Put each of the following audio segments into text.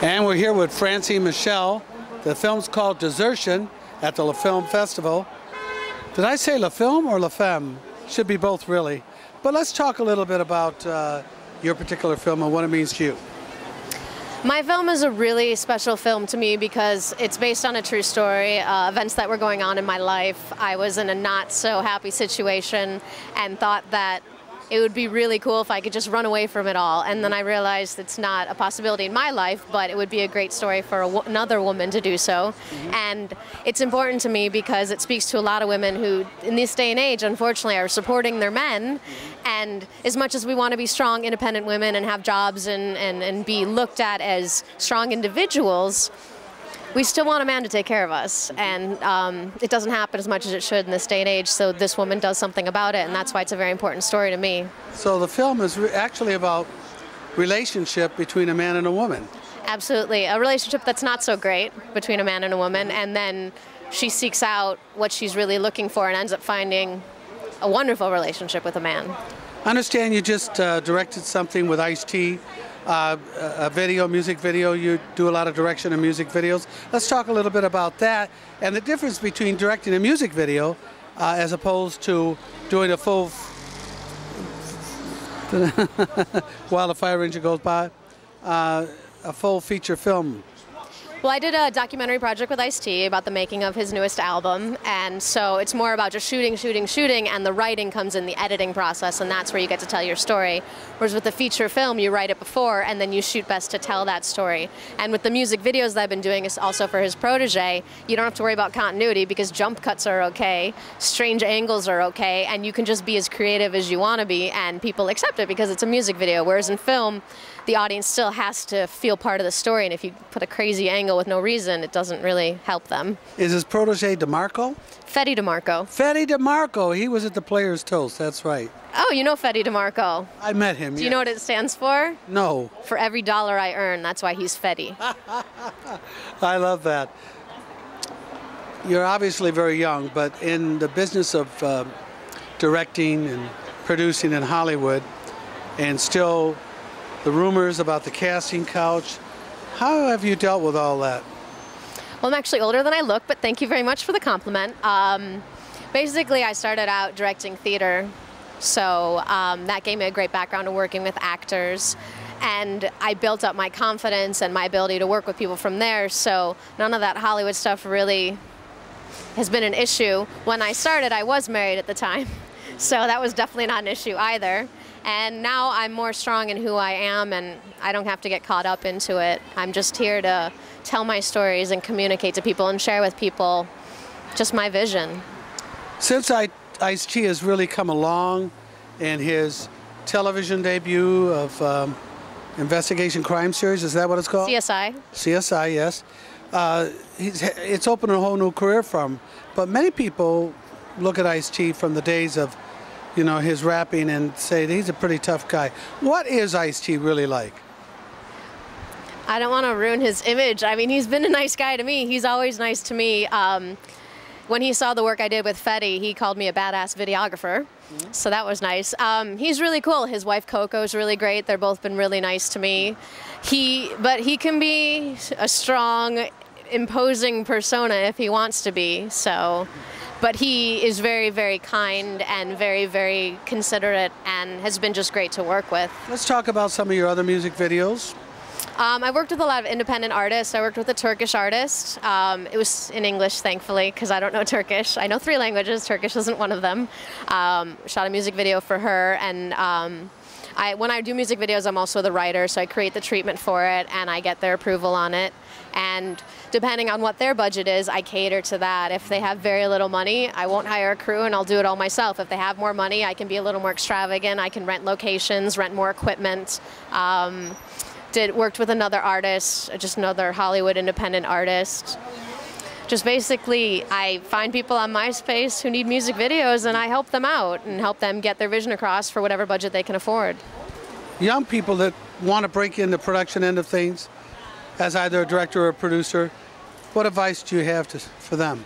And we're here with Francine Michelle. The film's called Desertion at the La Film Festival. Did I say La Film or La Femme? Should be both, really. But let's talk a little bit about your particular film and what it means to you. My film is a really special film to me because it's based on a true story, events that were going on in my life. I was in a not so happy situation and thought that it would be really cool if I could just run away from it all. And then I realized it's not a possibility in my life, but it would be a great story for another woman to do so. And it's important to me because it speaks to a lot of women who, in this day and age, unfortunately, are supporting their men. And as much as we want to be strong, independent women and have jobs and be looked at as strong individuals, we still want a man to take care of us, and it doesn't happen as much as it should in this day and age, so this woman does something about it, and that's why it's a very important story to me. So the film is actually about relationship between a man and a woman. Absolutely. A relationship that's not so great between a man and a woman, and then she seeks out what she's really looking for and ends up finding a wonderful relationship with a man. I understand you just directed something with Ice-T. A music video. You do a lot of direction in music videos. Let's talk a little bit about that and the difference between directing a music video as opposed to doing a full while the fire engine goes by, a full feature film. Well, I did a documentary project with Ice-T about the making of his newest album, and so it's more about just shooting, and the writing comes in the editing process, and that's where you get to tell your story. Whereas with the feature film, you write it before, and then you shoot best to tell that story. And with the music videos that I've been doing, is also for his protege, you don't have to worry about continuity because jump cuts are okay, strange angles are okay, and you can just be as creative as you want to be, and people accept it because it's a music video. Whereas in film, the audience still has to feel part of the story, and if you put a crazy angle with no reason, it doesn't really help them. Is his protege DeMarco? Fetty DeMarco. Fetty DeMarco. He was at the Players Toast, that's right. Oh, you know Fetty DeMarco. I met him, Do you know what it stands for? No. For every dollar I earn, that's why he's Fetty. I love that. You're obviously very young, but in the business of directing and producing in Hollywood, and still the rumors about the casting couch, how have you dealt with all that? Well, I'm actually older than I look, but thank you very much for the compliment. Basically, I started out directing theater, so that gave me a great background to working with actors, and I built up my confidence and my ability to work with people from there, so none of that Hollywood stuff really has been an issue. When I started, I was married at the time, so that was definitely not an issue either. And now I'm more strong in who I am, and I don't have to get caught up into it. I'm just here to tell my stories and communicate to people and share with people just my vision. Since Ice-T has really come along in his television debut of investigation crime series, is that what it's called? CSI. CSI, yes. It's opened a whole new career for him. But many people look at Ice-T from the days of his rapping and say he's a pretty tough guy. What is Ice-T really like? I don't want to ruin his image. I mean, he's been a nice guy to me. He's always nice to me. When he saw the work I did with Fetty, he called me a badass videographer. So that was nice. He's really cool. His wife Coco's really great. They've both been really nice to me. But he can be a strong, imposing persona if he wants to be. But he is very, very kind and very, very considerate and has been just great to work with. Let's talk about some of your other music videos. I worked with a lot of independent artists. I worked with a Turkish artist. It was in English, thankfully, because I don't know Turkish. I know 3 languages. Turkish isn't one of them. Shot a music video for her, and when I do music videos, I'm also the writer, so I create the treatment for it, and I get their approval on it. And depending on what their budget is, I cater to that. If they have very little money, I won't hire a crew and I'll do it all myself. If they have more money, I can be a little more extravagant. I can rent locations, rent more equipment. Worked with another artist, just another Hollywood independent artist. Just basically, I find people on MySpace who need music videos and I help them out and help them get their vision across for whatever budget they can afford. Young people that want to break in the production end of things, as either a director or a producer, what advice do you have for them?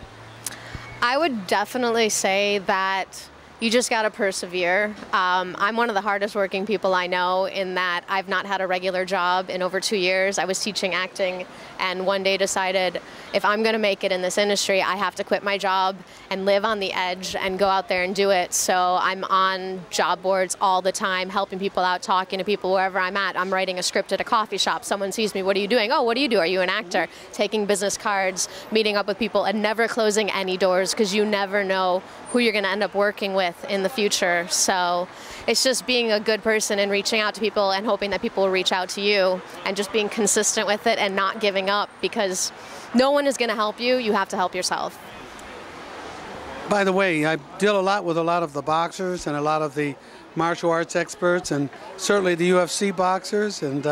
I would definitely say that You just got to persevere. I'm one of the hardest working people I know in that I've not had a regular job in over 2 years. I was teaching acting and one day decided if I'm going to make it in this industry, I have to quit my job and live on the edge and go out there and do it. So I'm on job boards all the time, helping people out, talking to people wherever I'm at. I'm writing a script at a coffee shop. Someone sees me, what are you doing? Oh, what do you do? Are you an actor? Taking business cards, meeting up with people, and never closing any doors because you never know who you're going to end up working with in the future. So it's just being a good person and reaching out to people and hoping that people will reach out to you and just being consistent with it and not giving up because no one is going to help you. You have to help yourself. By the way, I deal a lot with a lot of the boxers and a lot of the martial arts experts and certainly the UFC boxers, and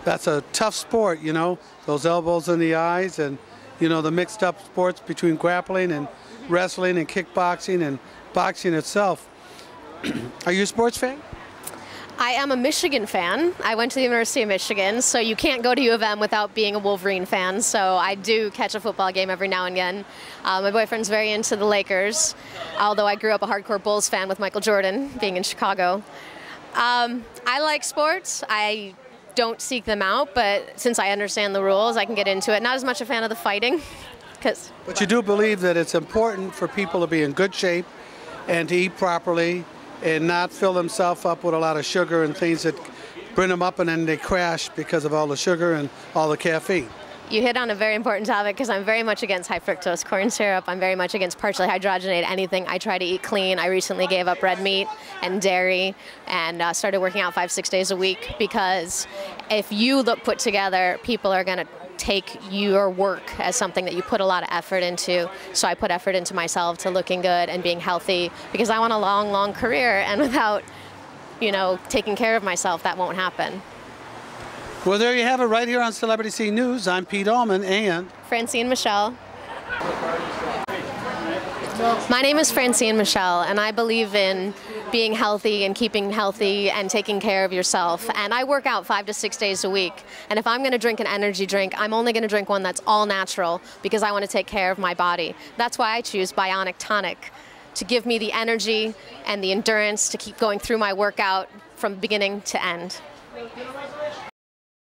that's a tough sport, you know, those elbows in the eyes and, you know, the mixed up sports between grappling and wrestling and kickboxing and boxing itself. Are you a sports fan? I am a Michigan fan. I went to the University of Michigan, so you can't go to U of M without being a Wolverine fan, so I do catch a football game every now and again. My boyfriend's very into the Lakers, although I grew up a hardcore Bulls fan with Michael Jordan, being in Chicago. I like sports. I don't seek them out, but since I understand the rules, I can get into it. Not as much a fan of the fighting. But you do believe that it's important for people to be in good shape and to eat properly and not fill themselves up with a lot of sugar and things that bring them up and then they crash because of all the sugar and all the caffeine. You hit on a very important topic because I'm very much against high fructose corn syrup. I'm very much against partially hydrogenated anything. I try to eat clean. I recently gave up red meat and dairy and started working out 5-6 days a week because if you look put together, people are going to take your work as something that you put a lot of effort into. So I put effort into myself to looking good and being healthy because I want a long, long career, and without, you know, taking care of myself, that won't happen. Well, there you have it right here on Celebrity Scene News. I'm Pete Allman and Francine Michelle. My name is Francine Michelle, and I believe in being healthy and keeping healthy and taking care of yourself. And I work out 5 to 6 days a week. And if I'm going to drink an energy drink, I'm only going to drink one that's all natural because I want to take care of my body. That's why I choose Bionic Tonic, to give me the energy and the endurance to keep going through my workout from beginning to end.